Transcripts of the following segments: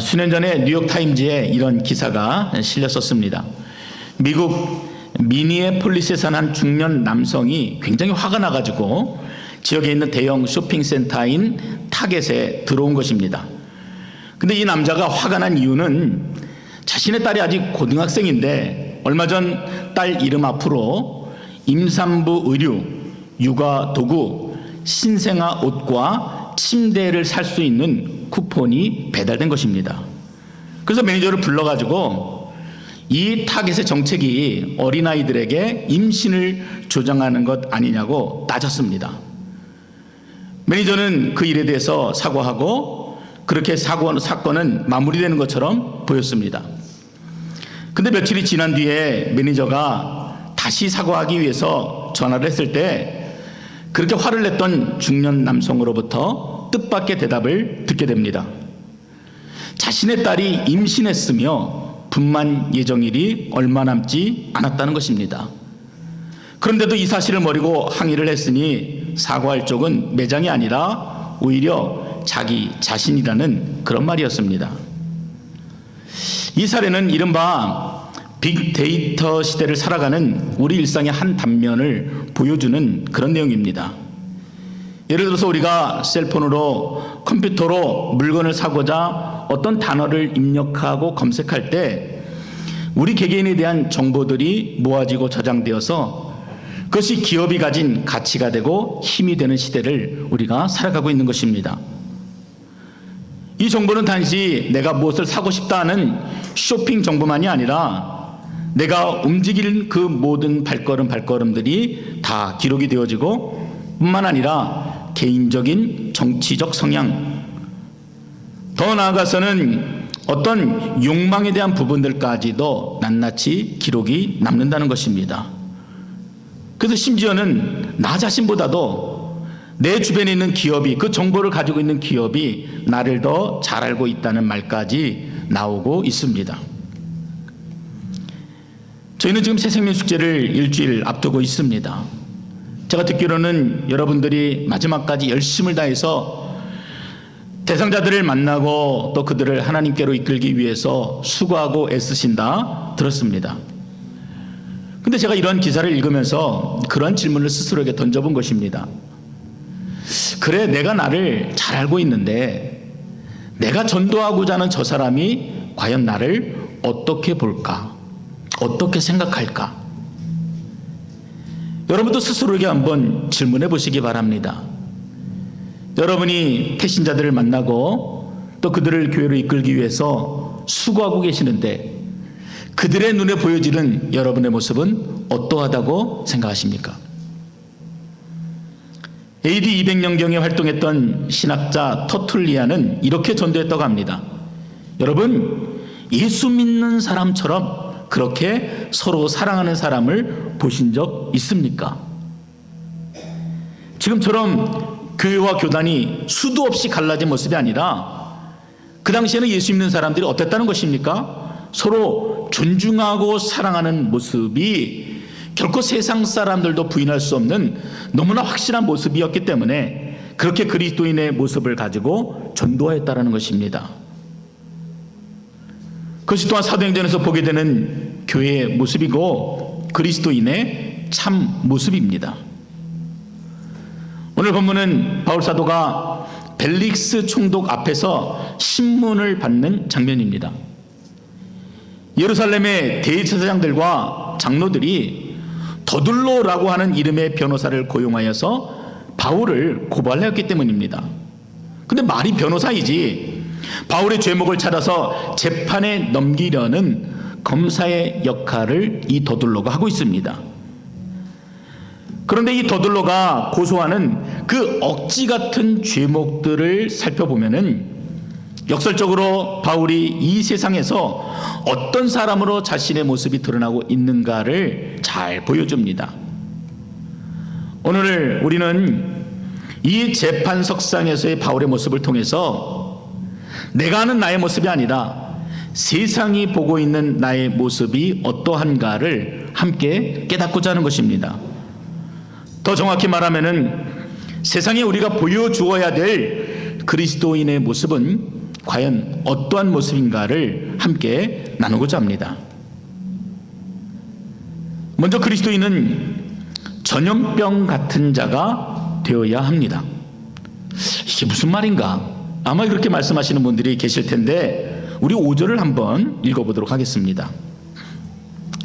수년 전에 뉴욕타임즈에 이런 기사가 실렸었습니다. 미국 미니애폴리스에 사는 한 중년 남성이 굉장히 화가 나가지고 지역에 있는 대형 쇼핑센터인 타겟에 들어온 것입니다. 근데 이 남자가 화가 난 이유는 자신의 딸이 아직 고등학생인데 얼마 전 딸 이름 앞으로 임산부 의류, 육아 도구, 신생아 옷과 침대를 살 수 있는 쿠폰이 배달된 것입니다. 그래서 매니저를 불러가지고 이 타겟의 정책이 어린아이들에게 임신을 조장하는 것 아니냐고 따졌습니다. 매니저는 그 일에 대해서 사과하고 그렇게 사건은 마무리되는 것처럼 보였습니다. 근데 며칠이 지난 뒤에 매니저가 다시 사과하기 위해서 전화를 했을 때 그렇게 화를 냈던 중년 남성으로부터 뜻밖의 대답을 듣게 됩니다. 자신의 딸이 임신했으며 분만 예정일이 얼마 남지 않았다는 것입니다. 그런데도 이 사실을 모르고 항의를 했으니 사과할 쪽은 매장이 아니라 오히려 자기 자신이라는 그런 말이었습니다. 이 사례는 이른바 빅데이터 시대를 살아가는 우리 일상의 한 단면을 보여주는 그런 내용입니다. 예를 들어서 우리가 셀폰으로 컴퓨터로 물건을 사고자 어떤 단어를 입력하고 검색할 때 우리 개개인에 대한 정보들이 모아지고 저장되어서 그것이 기업이 가진 가치가 되고 힘이 되는 시대를 우리가 살아가고 있는 것입니다. 이 정보는 단지 내가 무엇을 사고 싶다는 쇼핑 정보만이 아니라 내가 움직일 그 모든 발걸음들이 다 기록이 되어지고 뿐만 아니라 개인적인 정치적 성향, 더 나아가서는 어떤 욕망에 대한 부분들까지도 낱낱이 기록이 남는다는 것입니다. 그래서 심지어는 나 자신보다도 내 주변에 있는 기업이, 그 정보를 가지고 있는 기업이 나를 더 잘 알고 있다는 말까지 나오고 있습니다. 저희는 지금 새생명 축제를 일주일 앞두고 있습니다. 제가 듣기로는 여러분들이 마지막까지 열심을 다해서 대상자들을 만나고 또 그들을 하나님께로 이끌기 위해서 수고하고 애쓰신다 들었습니다. 근데 제가 이런 기사를 읽으면서 그런 질문을 스스로에게 던져본 것입니다. 그래, 내가 나를 잘 알고 있는데 내가 전도하고자 하는 저 사람이 과연 나를 어떻게 볼까? 어떻게 생각할까? 여러분도 스스로에게 한번 질문해 보시기 바랍니다. 여러분이 태신자들을 만나고 또 그들을 교회로 이끌기 위해서 수고하고 계시는데 그들의 눈에 보여지는 여러분의 모습은 어떠하다고 생각하십니까? AD 200년경에 활동했던 신학자 터툴리아는 이렇게 전도했다고 합니다. 여러분, 예수 믿는 사람처럼 그렇게 서로 사랑하는 사람을 보신 적 있습니까? 지금처럼 교회와 교단이 수도 없이 갈라진 모습이 아니라 그 당시에는 예수 믿는 사람들이 어땠다는 것입니까? 서로 존중하고 사랑하는 모습이 결코 세상 사람들도 부인할 수 없는 너무나 확실한 모습이었기 때문에 그렇게 그리스도인의 모습을 가지고 전도하였다는 것입니다. 그것이 또한 사도행전에서 보게 되는 교회의 모습이고 그리스도인의 참 모습입니다. 오늘 본문은 바울 사도가 벨릭스 총독 앞에서 신문을 받는 장면입니다. 예루살렘의 대제사장들과 장로들이 더둘로라고 하는 이름의 변호사를 고용하여서 바울을 고발하였기 때문입니다. 근데 말이 변호사이지 바울의 죄목을 찾아서 재판에 넘기려는 검사의 역할을 이 더둘로가 하고 있습니다. 그런데 이 더둘로가 고소하는 그 억지 같은 죄목들을 살펴보면은 역설적으로 바울이 이 세상에서 어떤 사람으로 자신의 모습이 드러나고 있는가를 잘 보여줍니다. 오늘 우리는 이 재판석상에서의 바울의 모습을 통해서 내가 아는 나의 모습이 아니라 세상이 보고 있는 나의 모습이 어떠한가를 함께 깨닫고자 하는 것입니다. 더 정확히 말하면은 세상에 우리가 보여주어야 될 그리스도인의 모습은 과연 어떠한 모습인가를 함께 나누고자 합니다. 먼저 그리스도인은 전염병 같은 자가 되어야 합니다. 이게 무슨 말인가? 아마 그렇게 말씀하시는 분들이 계실 텐데 우리 5절을 한번 읽어보도록 하겠습니다.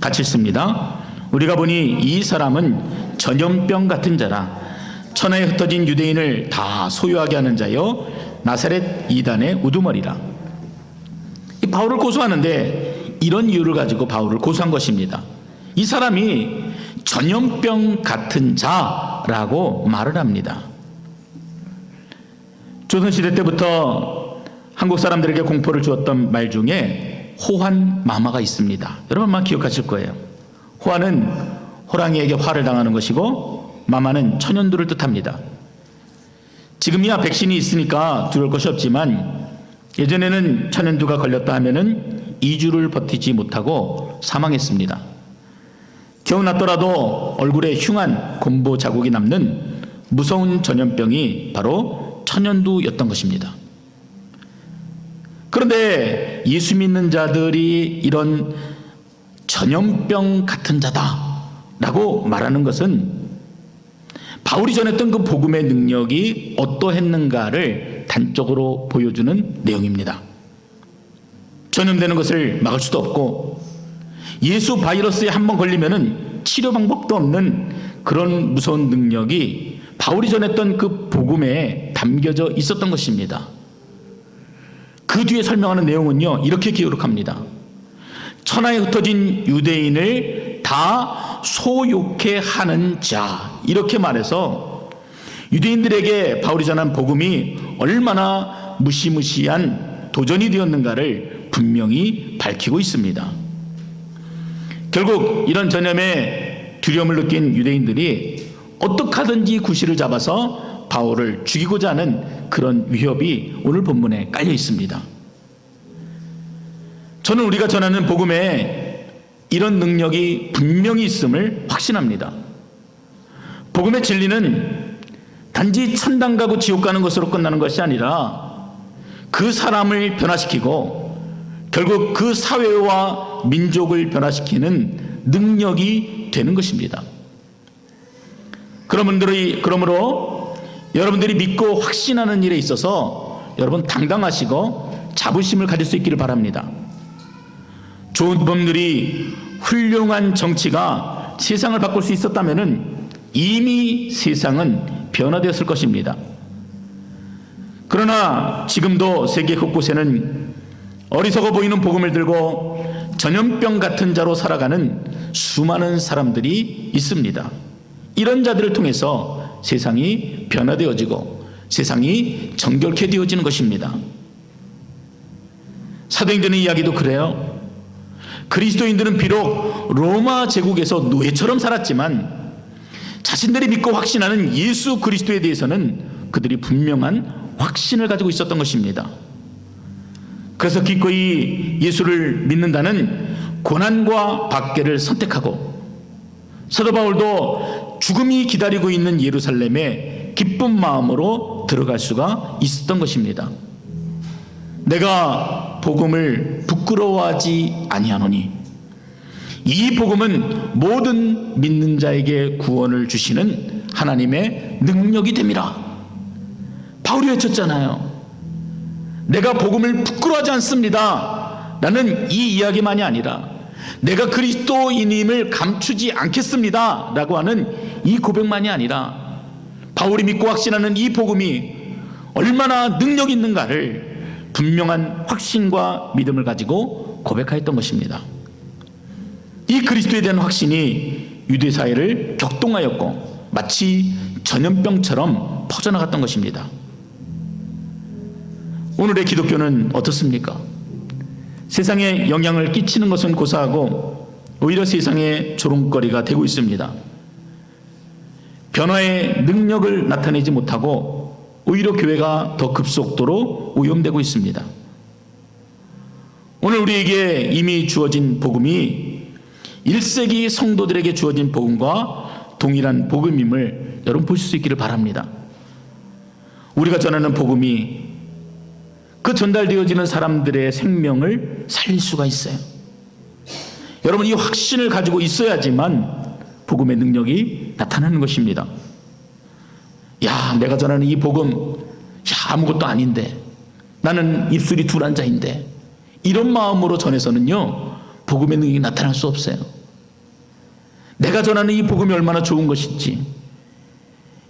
같이 읽습니다. 우리가 보니 이 사람은 전염병 같은 자라 천하에 흩어진 유대인을 다 소유하게 하는 자여 나사렛 이단의 우두머리라. 이 바울을 고소하는데 이런 이유를 가지고 바울을 고소한 것입니다. 이 사람이 전염병 같은 자라고 말을 합니다. 조선시대 때부터 한국 사람들에게 공포를 주었던 말 중에 호환마마가 있습니다. 여러분 아마 기억하실 거예요. 호환은 호랑이에게 화를 당하는 것이고 마마는 천연두를 뜻합니다. 지금이야 백신이 있으니까 두려울 것이 없지만 예전에는 천연두가 걸렸다 하면은 2주를 버티지 못하고 사망했습니다. 겨우 낫더라도 얼굴에 흉한 곰보 자국이 남는 무서운 전염병이 바로 천연두였던 것입니다. 그런데 예수 믿는 자들이 이런 전염병 같은 자다라고 말하는 것은 바울이 전했던 그 복음의 능력이 어떠했는가를 단적으로 보여주는 내용입니다. 전염되는 것을 막을 수도 없고 예수 바이러스에 한번 걸리면은 치료 방법도 없는 그런 무서운 능력이 바울이 전했던 그 복음에 담겨져 있었던 것입니다. 그 뒤에 설명하는 내용은요, 이렇게 기록합니다. 천하에 흩어진 유대인을 다 소욕해 하는 자, 이렇게 말해서 유대인들에게 바울이 전한 복음이 얼마나 무시무시한 도전이 되었는가를 분명히 밝히고 있습니다. 결국 이런 전염에 두려움을 느낀 유대인들이 어떻게 하든지 구실을 잡아서 바울을 죽이고자 하는 그런 위협이 오늘 본문에 깔려 있습니다. 저는 우리가 전하는 복음에 이런 능력이 분명히 있음을 확신합니다. 복음의 진리는 단지 천당 가고 지옥 가는 것으로 끝나는 것이 아니라 그 사람을 변화시키고 결국 그 사회와 민족을 변화시키는 능력이 되는 것입니다. 그러므로 여러분들이 믿고 확신하는 일에 있어서 여러분 당당하시고 자부심을 가질 수 있기를 바랍니다. 좋은 법률이 훌륭한 정치가 세상을 바꿀 수 있었다면 이미 세상은 변화되었을 것입니다. 그러나 지금도 세계 곳곳에는 어리석어 보이는 복음을 들고 전염병 같은 자로 살아가는 수많은 사람들이 있습니다. 이런 자들을 통해서 세상이 변화되어지고 세상이 정결케 되어지는 것입니다. 사도행전의 이야기도 그래요. 그리스도인들은 비록 로마 제국에서 노예처럼 살았지만 자신들이 믿고 확신하는 예수 그리스도에 대해서는 그들이 분명한 확신을 가지고 있었던 것입니다. 그래서 기꺼이 예수를 믿는다는 고난과 박해를 선택하고 사도 바울도 죽음이 기다리고 있는 예루살렘에 기쁜 마음으로 들어갈 수가 있었던 것입니다. 내가 복음을 부끄러워하지 아니하노니 이 복음은 모든 믿는 자에게 구원을 주시는 하나님의 능력이 됨이라. 바울이 외쳤잖아요. 내가 복음을 부끄러워하지 않습니다. 나는 이 이야기만이 아니라 내가 그리스도인임을 감추지 않겠습니다 라고 하는 이 고백만이 아니라 바울이 믿고 확신하는 이 복음이 얼마나 능력 있는가를 분명한 확신과 믿음을 가지고 고백하였던 것입니다. 이 그리스도에 대한 확신이 유대 사회를 격동하였고 마치 전염병처럼 퍼져나갔던 것입니다. 오늘의 기독교는 어떻습니까? 세상에 영향을 끼치는 것은 고사하고 오히려 세상의 조롱거리가 되고 있습니다. 변화의 능력을 나타내지 못하고 오히려 교회가 더 급속도로 오염되고 있습니다. 오늘 우리에게 이미 주어진 복음이 1세기 성도들에게 주어진 복음과 동일한 복음임을 여러분 보실 수 있기를 바랍니다. 우리가 전하는 복음이 그 전달되어지는 사람들의 생명을 살릴 수가 있어요. 여러분, 이 확신을 가지고 있어야지만 복음의 능력이 나타나는 것입니다. 야, 내가 전하는 이 복음, 아무것도 아닌데, 나는 입술이 두 한자인데, 이런 마음으로 전해서는요, 복음의 능력이 나타날 수 없어요. 내가 전하는 이 복음이 얼마나 좋은 것인지,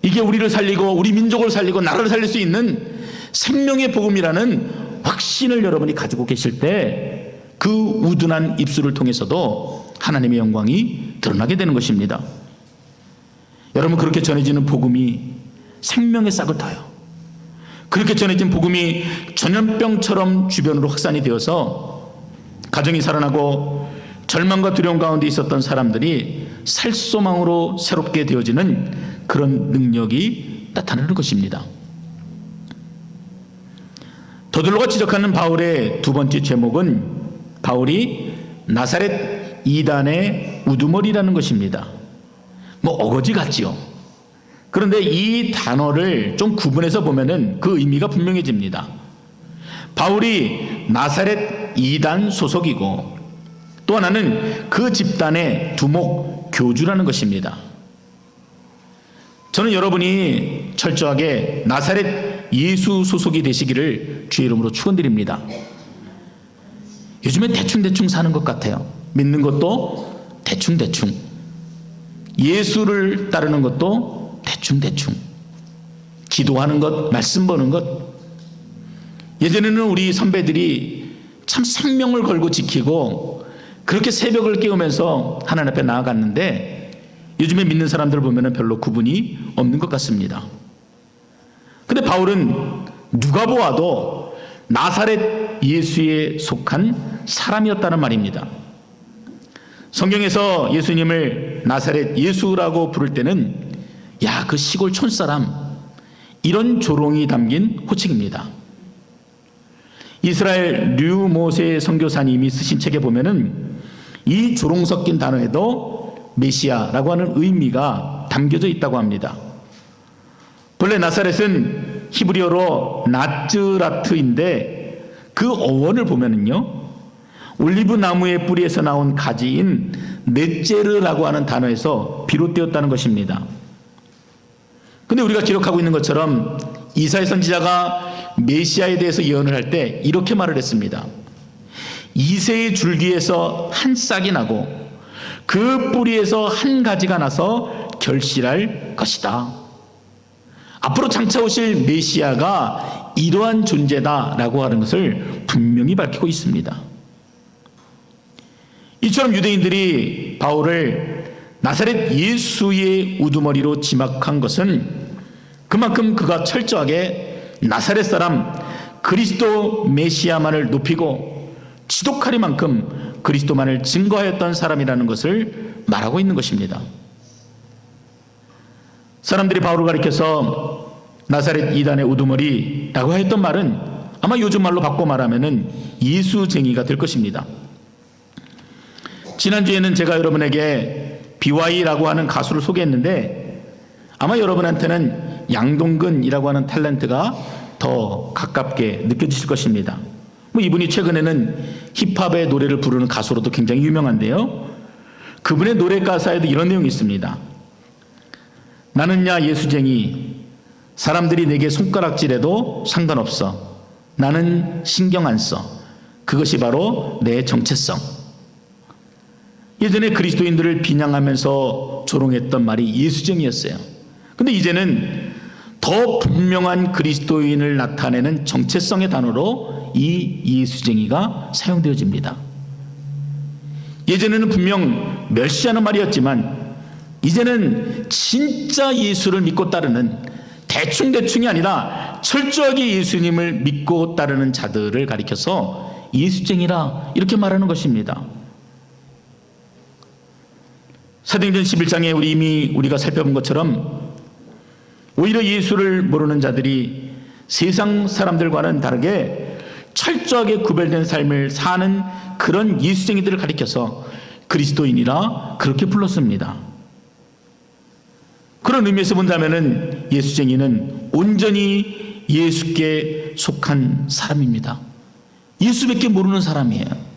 이게 우리를 살리고 우리 민족을 살리고 나라를 살릴 수 있는 생명의 복음이라는 확신을 여러분이 가지고 계실 때 그 우둔한 입술을 통해서도 하나님의 영광이 드러나게 되는 것입니다. 여러분, 그렇게 전해지는 복음이 생명의 싹을 터요. 그렇게 전해진 복음이 전염병처럼 주변으로 확산이 되어서 가정이 살아나고 절망과 두려움 가운데 있었던 사람들이 살소망으로 새롭게 되어지는 그런 능력이 나타나는 것입니다. 더들로가 지적하는 바울의 두 번째 제목은 바울이 나사렛 이단의 우두머리라는 것입니다. 뭐 어거지 같지요. 그런데 이 단어를 좀 구분해서 보면은 그 의미가 분명해집니다. 바울이 나사렛 이단 소속이고 또 하나는 그 집단의 두목 교주라는 것입니다. 저는 여러분이 철저하게 나사렛 예수 소속이 되시기를 주의 이름으로 축원드립니다. 요즘에 대충대충 사는 것 같아요. 믿는 것도 대충대충, 예수를 따르는 것도 대충대충, 기도하는 것, 말씀 보는 것. 예전에는 우리 선배들이 참 생명을 걸고 지키고 그렇게 새벽을 깨우면서 하나님 앞에 나아갔는데 요즘에 믿는 사람들을 보면 별로 구분이 없는 것 같습니다. 근데 바울은 누가 보아도 나사렛 예수에 속한 사람이었다는 말입니다. 성경에서 예수님을 나사렛 예수라고 부를 때는 야, 그 시골 촌사람, 이런 조롱이 담긴 호칭입니다. 이스라엘 류모세 선교사님이 쓰신 책에 보면은 이 조롱 섞인 단어에도 메시아라고 하는 의미가 담겨져 있다고 합니다. 본래 나사렛은 히브리어로 나츠라트인데 그 어원을 보면은요, 올리브 나무의 뿌리에서 나온 가지인 넷제르라고 하는 단어에서 비롯되었다는 것입니다. 근데 우리가 기록하고 있는 것처럼 이사야 선지자가 메시아에 대해서 예언을 할 때 이렇게 말을 했습니다. 이새의 줄기에서 한 싹이 나고 그 뿌리에서 한 가지가 나서 결실할 것이다. 앞으로 장차 오실 메시아가 이러한 존재다라고 하는 것을 분명히 밝히고 있습니다. 이처럼 유대인들이 바울을 나사렛 예수의 우두머리로 지목한 것은 그만큼 그가 철저하게 나사렛 사람 그리스도 메시아만을 높이고 지독하리만큼 그리스도만을 증거하였던 사람이라는 것을 말하고 있는 것입니다. 사람들이 바울을 가리켜서 나사렛 이단의 우두머리라고 했던 말은 아마 요즘 말로 바꿔 말하면은 예수쟁이가 될 것입니다. 지난주에는 제가 여러분에게 BY라고 하는 가수를 소개했는데 아마 여러분한테는 양동근이라고 하는 탤런트가 더 가깝게 느껴지실 것입니다. 뭐 이분이 최근에는 힙합의 노래를 부르는 가수로도 굉장히 유명한데요. 그분의 노래 가사에도 이런 내용이 있습니다. 나는야 예수쟁이, 사람들이 내게 손가락질해도 상관없어. 나는 신경 안 써. 그것이 바로 내 정체성. 예전에 그리스도인들을 비난하면서 조롱했던 말이 예수쟁이였어요. 근데 이제는 더 분명한 그리스도인을 나타내는 정체성의 단어로 이 예수쟁이가 사용되어집니다. 예전에는 분명 멸시하는 말이었지만 이제는 진짜 예수를 믿고 따르는, 대충대충이 아니라 철저하게 예수님을 믿고 따르는 자들을 가리켜서 예수쟁이라 이렇게 말하는 것입니다. 사도행전 11장에 우리가 살펴본 것처럼 오히려 예수를 모르는 자들이 세상 사람들과는 다르게 철저하게 구별된 삶을 사는 그런 예수쟁이들을 가리켜서 그리스도인이라 그렇게 불렀습니다. 그런 의미에서 본다면은 예수쟁이는 온전히 예수께 속한 사람입니다. 예수밖에 모르는 사람이에요.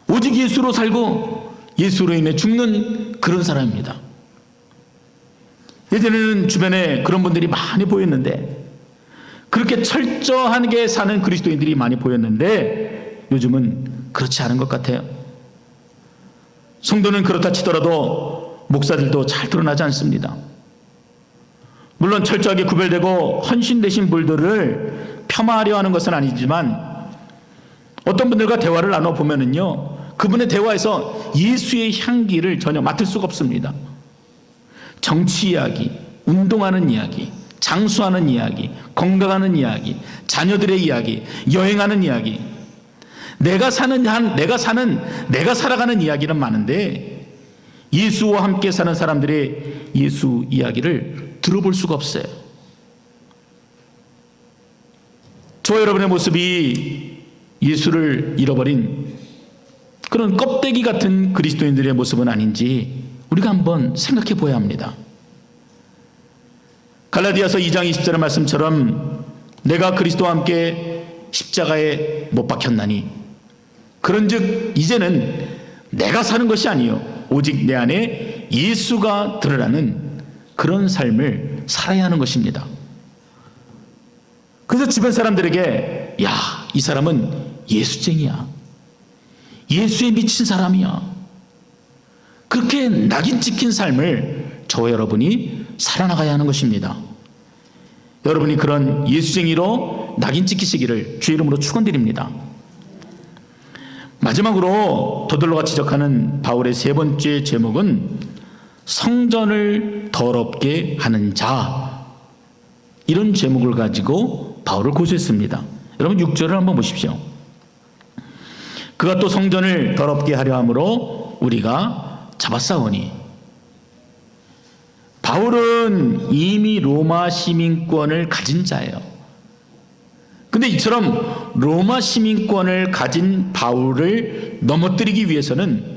오직 예수로 살고 예수로 인해 죽는 그런 사람입니다. 예전에는 주변에 그런 분들이 많이 보였는데, 그렇게 철저하게 사는 그리스도인들이 많이 보였는데 요즘은 그렇지 않은 것 같아요. 성도는 그렇다 치더라도 목사들도 잘 드러나지 않습니다. 물론 철저하게 구별되고 헌신되신 분들을 폄하하려 하는 것은 아니지만, 어떤 분들과 대화를 나눠보면은요, 그분의 대화에서 예수의 향기를 전혀 맡을 수가 없습니다. 정치 이야기, 운동하는 이야기, 장수하는 이야기, 건강하는 이야기, 자녀들의 이야기, 여행하는 이야기, 내가 살아가는 이야기는 많은데 예수와 함께 사는 사람들의 예수 이야기를 들어볼 수가 없어요. 저 여러분의 모습이 예수를 잃어버린 그런 껍데기 같은 그리스도인들의 모습은 아닌지 우리가 한번 생각해 보아야 합니다. 갈라디아서 2장 20절의 말씀처럼 내가 그리스도와 함께 십자가에 못 박혔나니 그런즉 이제는 내가 사는 것이 아니요 오직 내 안에 예수가 드러나는 그런 삶을 살아야 하는 것입니다. 그래서 주변 사람들에게 야, 이 사람은 예수쟁이야, 예수에 미친 사람이야, 그렇게 낙인 찍힌 삶을 저와 여러분이 살아나가야 하는 것입니다. 여러분이 그런 예수쟁이로 낙인 찍히시기를 주의 이름으로 축원드립니다. 마지막으로 더들로가 지적하는 바울의 세 번째 제목은 성전을 더럽게 하는 자, 이런 제목을 가지고 바울을 고소했습니다. 여러분 6절을 한번 보십시오. 그가 또 성전을 더럽게 하려 함으로 우리가 잡았사오니. 바울은 이미 로마 시민권을 가진 자예요. 근데 이처럼 로마 시민권을 가진 바울을 넘어뜨리기 위해서는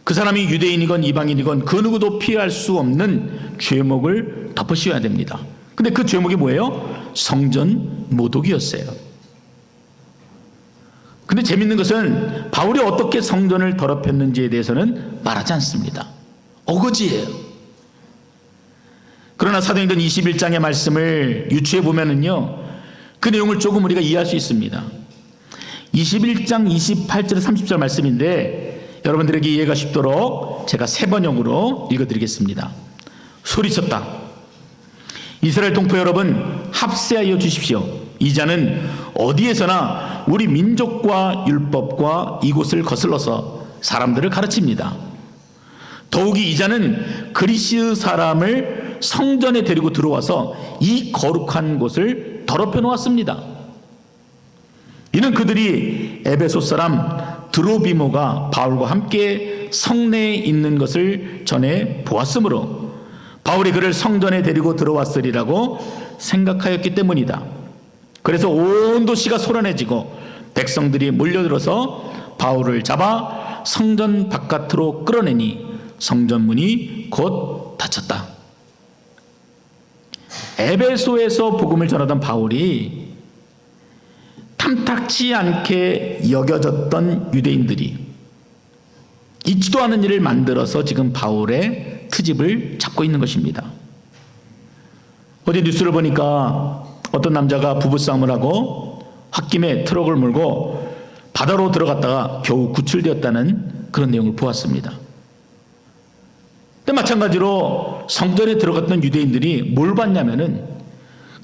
그 사람이 유대인이건 이방인이건 그 누구도 피할 수 없는 죄목을 덮어씌워야 됩니다. 근데 그 죄목이 뭐예요? 성전 모독이었어요. 근데 재밌는 것은 바울이 어떻게 성전을 더럽혔는지에 대해서는 말하지 않습니다. 어거지예요. 그러나 사도행전 21장의 말씀을 유추해 보면은요, 그 내용을 조금 우리가 이해할 수 있습니다. 21장 28절 30절 말씀인데 여러분들에게 이해가 쉽도록 제가 세 번역으로 읽어드리겠습니다. 소리쳤다. 이스라엘 동포 여러분, 합세하여 주십시오. 이 자는 어디에서나 우리 민족과 율법과 이곳을 거슬러서 사람들을 가르칩니다. 더욱이 이 자는 그리스 사람을 성전에 데리고 들어와서 이 거룩한 곳을 더럽혀 놓았습니다. 이는 그들이 에베소 사람 드로비모가 바울과 함께 성내에 있는 것을 전에 보았으므로 바울이 그를 성전에 데리고 들어왔으리라고 생각하였기 때문이다. 그래서 온 도시가 소란해지고 백성들이 몰려들어서 바울을 잡아 성전 바깥으로 끌어내니 성전문이 곧 닫혔다. 에베소에서 복음을 전하던 바울이 탐탁치 않게 여겨졌던 유대인들이 있지도 않은 일을 만들어서 지금 바울의 트집을 잡고 있는 것입니다. 어제 뉴스를 보니까 어떤 남자가 부부싸움을 하고 홧김에 트럭을 몰고 바다로 들어갔다가 겨우 구출되었다는 그런 내용을 보았습니다. 근데 마찬가지로 성전에 들어갔던 유대인들이 뭘 봤냐면은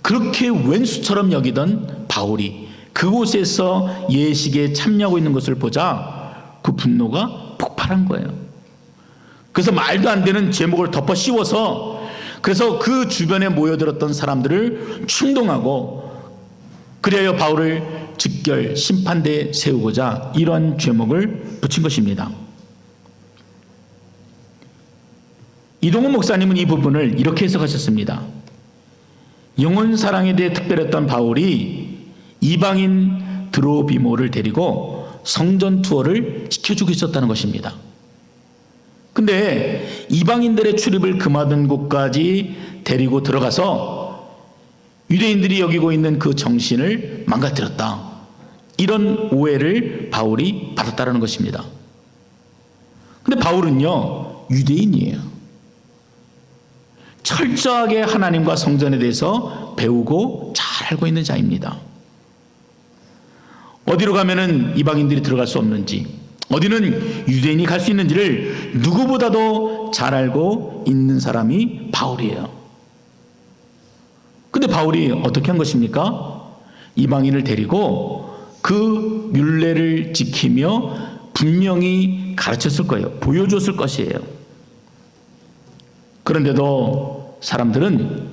그렇게 왼수처럼 여기던 바울이 그곳에서 예식에 참여하고 있는 것을 보자 그 분노가 폭발한 거예요. 그래서 말도 안 되는 제목을 덮어 씌워서 그래서 그 주변에 모여들었던 사람들을 충동하고 그리하여 바울을 즉결 심판대에 세우고자 이러한 제목을 붙인 것입니다. 이동훈 목사님은 이 부분을 이렇게 해석하셨습니다. 영혼 사랑에 대해 특별했던 바울이 이방인 드로비모를 데리고 성전 투어를 시켜주고 있었다는 것입니다. 근데 이방인들의 출입을 금하던 곳까지 데리고 들어가서 유대인들이 여기고 있는 그 정신을 망가뜨렸다. 이런 오해를 바울이 받았다는 것입니다. 근데 바울은요, 유대인이에요. 철저하게 하나님과 성전에 대해서 배우고 잘 알고 있는 자입니다. 어디로 가면은 이방인들이 들어갈 수 없는지, 어디는 유대인이 갈 수 있는지를 누구보다도 잘 알고 있는 사람이 바울이에요. 근데 바울이 어떻게 한 것입니까? 이방인을 데리고 그 율례를 지키며 분명히 가르쳤을 거예요. 보여줬을 것이에요. 그런데도 사람들은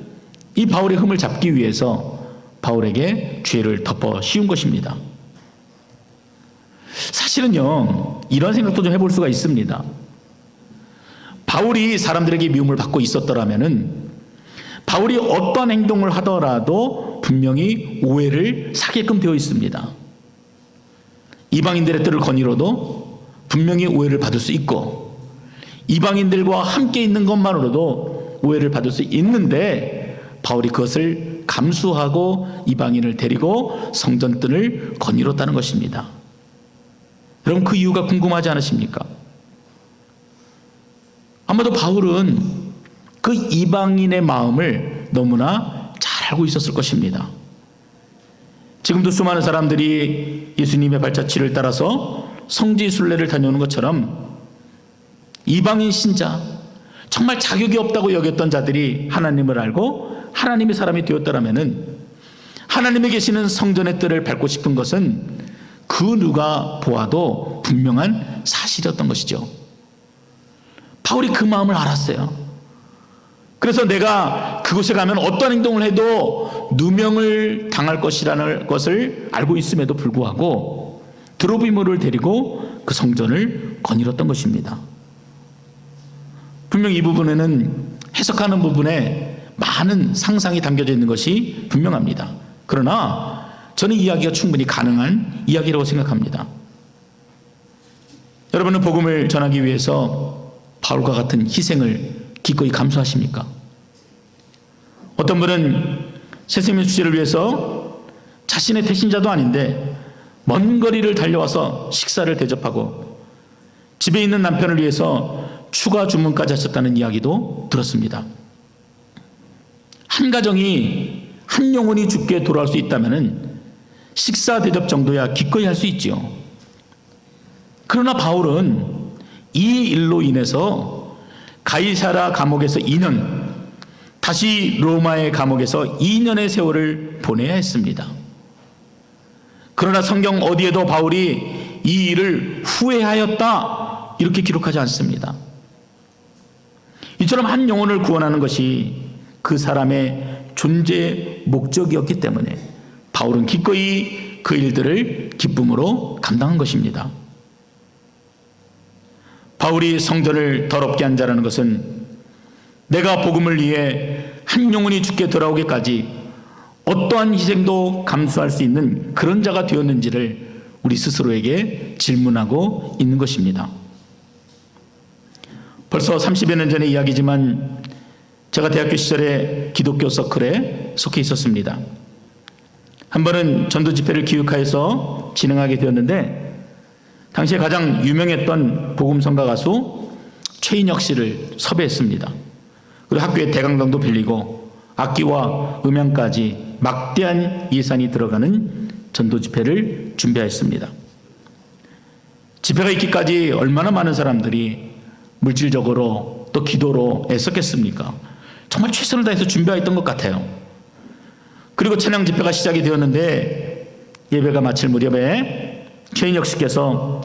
이 바울의 흠을 잡기 위해서 바울에게 죄를 덮어 씌운 것입니다. 사실은요, 이런 생각도 좀 해볼 수가 있습니다. 바울이 사람들에게 미움을 받고 있었더라면은 바울이 어떤 행동을 하더라도 분명히 오해를 사게끔 되어 있습니다. 이방인들의 뜻을 거니로도 분명히 오해를 받을 수 있고, 이방인들과 함께 있는 것만으로도 오해를 받을 수 있는데 바울이 그것을 감수하고 이방인을 데리고 성전뜰을 거닐었다는 것입니다. 여러분, 그 이유가 궁금하지 않으십니까? 아마도 바울은 그 이방인의 마음을 너무나 잘 알고 있었을 것입니다. 지금도 수많은 사람들이 예수님의 발자취를 따라서 성지 순례를 다녀오는 것처럼 이방인 신자, 정말 자격이 없다고 여겼던 자들이 하나님을 알고 하나님의 사람이 되었더라면은 하나님의 계시는 성전의 뜰을 밟고 싶은 것은 그 누가 보아도 분명한 사실이었던 것이죠. 바울이 그 마음을 알았어요. 그래서 내가 그곳에 가면 어떤 행동을 해도 누명을 당할 것이라는 것을 알고 있음에도 불구하고 드로비모를 데리고 그 성전을 거닐었던 것입니다. 분명 이 부분에는 해석하는 부분에 많은 상상이 담겨져 있는 것이 분명합니다. 그러나 저는 이야기가 충분히 가능한 이야기라고 생각합니다. 여러분은 복음을 전하기 위해서 바울과 같은 희생을 기꺼이 감수하십니까? 어떤 분은 새생명 주제를 위해서 자신의 대신자도 아닌데 먼 거리를 달려와서 식사를 대접하고 집에 있는 남편을 위해서 추가 주문까지 하셨다는 이야기도 들었습니다. 한 가정이 한 영혼이 죽게 돌아올 수 있다면 식사 대접 정도야 기꺼이 할 수 있지요. 그러나 바울은 이 일로 인해서 가이사라 감옥에서 2년, 다시 로마의 감옥에서 2년의 세월을 보내야 했습니다. 그러나 성경 어디에도 바울이 이 일을 후회하였다 이렇게 기록하지 않습니다. 이처럼 한 영혼을 구원하는 것이 그 사람의 존재 목적이었기 때문에 바울은 기꺼이 그 일들을 기쁨으로 감당한 것입니다. 바울이 성전을 더럽게 한 자라는 것은 내가 복음을 위해 한 영혼이 죽게 돌아오기까지 어떠한 희생도 감수할 수 있는 그런 자가 되었는지를 우리 스스로에게 질문하고 있는 것입니다. 벌써 30여 년 전의 이야기지만 제가 대학교 시절에 기독교 서클에 속해 있었습니다. 한 번은 전도 집회를 기획하여서 진행하게 되었는데 당시에 가장 유명했던 복음성가 가수 최인혁 씨를 섭외했습니다. 그리고 학교에 대강당도 빌리고 악기와 음향까지 막대한 예산이 들어가는 전도 집회를 준비하였습니다. 집회가 있기까지 얼마나 많은 사람들이 물질적으로 또 기도로 애썼겠습니까? 정말 최선을 다해서 준비했던 것 같아요. 그리고 찬양 집회가 시작이 되었는데 예배가 마칠 무렵에 최인혁 씨께서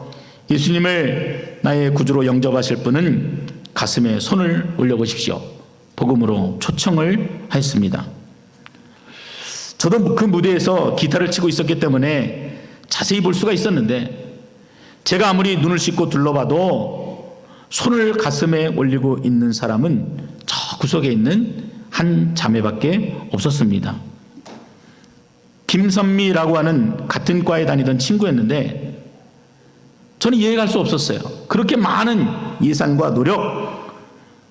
예수님을 나의 구주로 영접하실 분은 가슴에 손을 올려보십시오. 복음으로 초청을 하였습니다. 저도 그 무대에서 기타를 치고 있었기 때문에 자세히 볼 수가 있었는데 제가 아무리 눈을 씻고 둘러봐도 손을 가슴에 올리고 있는 사람은 저 구석에 있는 한 자매밖에 없었습니다. 김선미라고 하는 같은 과에 다니던 친구였는데 저는 이해할 수 없었어요. 그렇게 많은 예산과 노력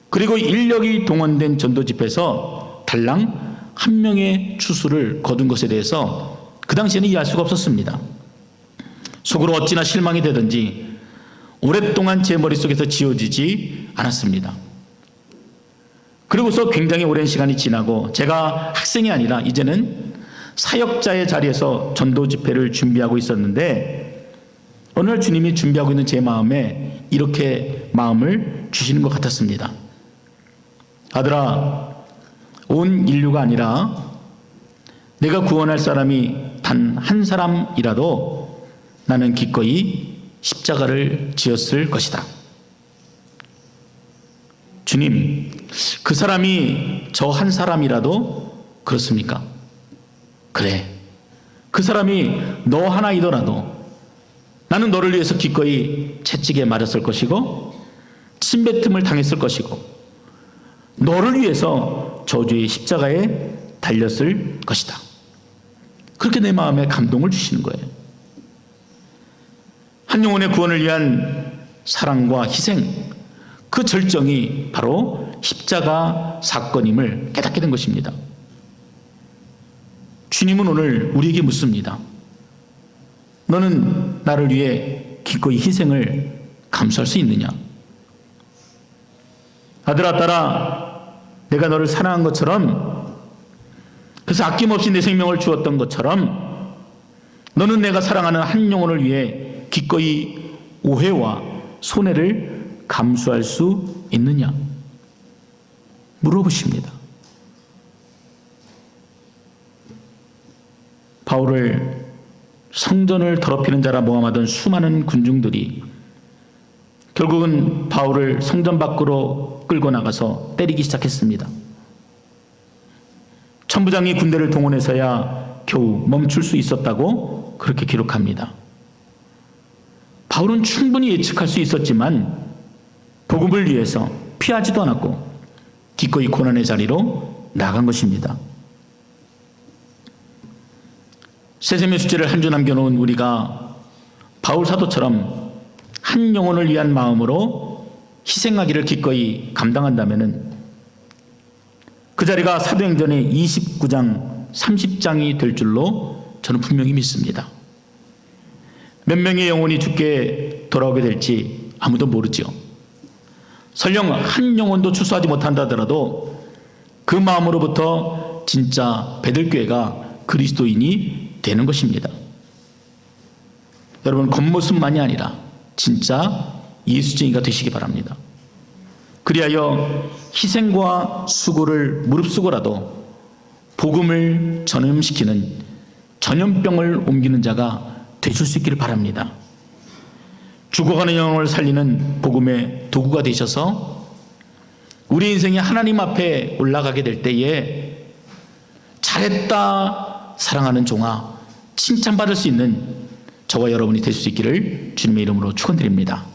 그리고 인력이 동원된 전도 집회에서 달랑 한 명의 추수를 거둔 것에 대해서 그 당시에는 이해할 수가 없었습니다. 속으로 어찌나 실망이 되든지 오랫동안 제 머릿속에서 지워지지 않았습니다. 그리고서 굉장히 오랜 시간이 지나고 제가 학생이 아니라 이제는 사역자의 자리에서 전도 집회를 준비하고 있었는데 어느 날 주님이 준비하고 있는 제 마음에 이렇게 마음을 주시는 것 같았습니다. 아들아, 온 인류가 아니라 내가 구원할 사람이 단 한 사람이라도 나는 기꺼이 십자가를 지었을 것이다. 주님, 그 사람이 저 한 사람이라도 그렇습니까? 그래. 그 사람이 너 하나이더라도 나는 너를 위해서 기꺼이 채찍에 맞았을 것이고 침뱉음을 당했을 것이고 너를 위해서 저주의 십자가에 달렸을 것이다. 그렇게 내 마음에 감동을 주시는 거예요. 한 영혼의 구원을 위한 사랑과 희생, 그 절정이 바로 십자가 사건임을 깨닫게 된 것입니다. 주님은 오늘 우리에게 묻습니다. 너는 나를 위해 기꺼이 희생을 감수할 수 있느냐? 아들아, 딸아, 내가 너를 사랑한 것처럼, 그래서 아낌없이 내 생명을 주었던 것처럼 너는 내가 사랑하는 한 영혼을 위해 기꺼이 오해와 손해를 감수할 수 있느냐? 물어보십니다. 바울을 성전을 더럽히는 자라 모함하던 수많은 군중들이 결국은 바울을 성전 밖으로 끌고 나가서 때리기 시작했습니다. 천부장이 군대를 동원해서야 겨우 멈출 수 있었다고 그렇게 기록합니다. 바울은 충분히 예측할 수 있었지만 복음을 위해서 피하지도 않았고 기꺼이 고난의 자리로 나간 것입니다. 세세미 숙제를 한 주 남겨놓은 우리가 바울 사도처럼 한 영혼을 위한 마음으로 희생하기를 기꺼이 감당한다면 그 자리가 사도행전의 29장, 30장이 될 줄로 저는 분명히 믿습니다. 몇 명의 영혼이 죽게 돌아오게 될지 아무도 모르죠. 설령 한 영혼도 추수하지 못한다 하더라도 그 마음으로부터 진짜 베들교회가 그리스도인이 되는 것입니다. 여러분, 겉모습만이 아니라 진짜 예수쟁이가 되시기 바랍니다. 그리하여 희생과 수고를 무릅쓰고라도 복음을 전염시키는 전염병을 옮기는 자가 되실 수 있기를 바랍니다. 죽어가는 영혼을 살리는 복음의 도구가 되셔서 우리 인생이 하나님 앞에 올라가게 될 때에 잘했다 사랑하는 종아 칭찬받을 수 있는 저와 여러분이 될 수 있기를 주님의 이름으로 축원드립니다.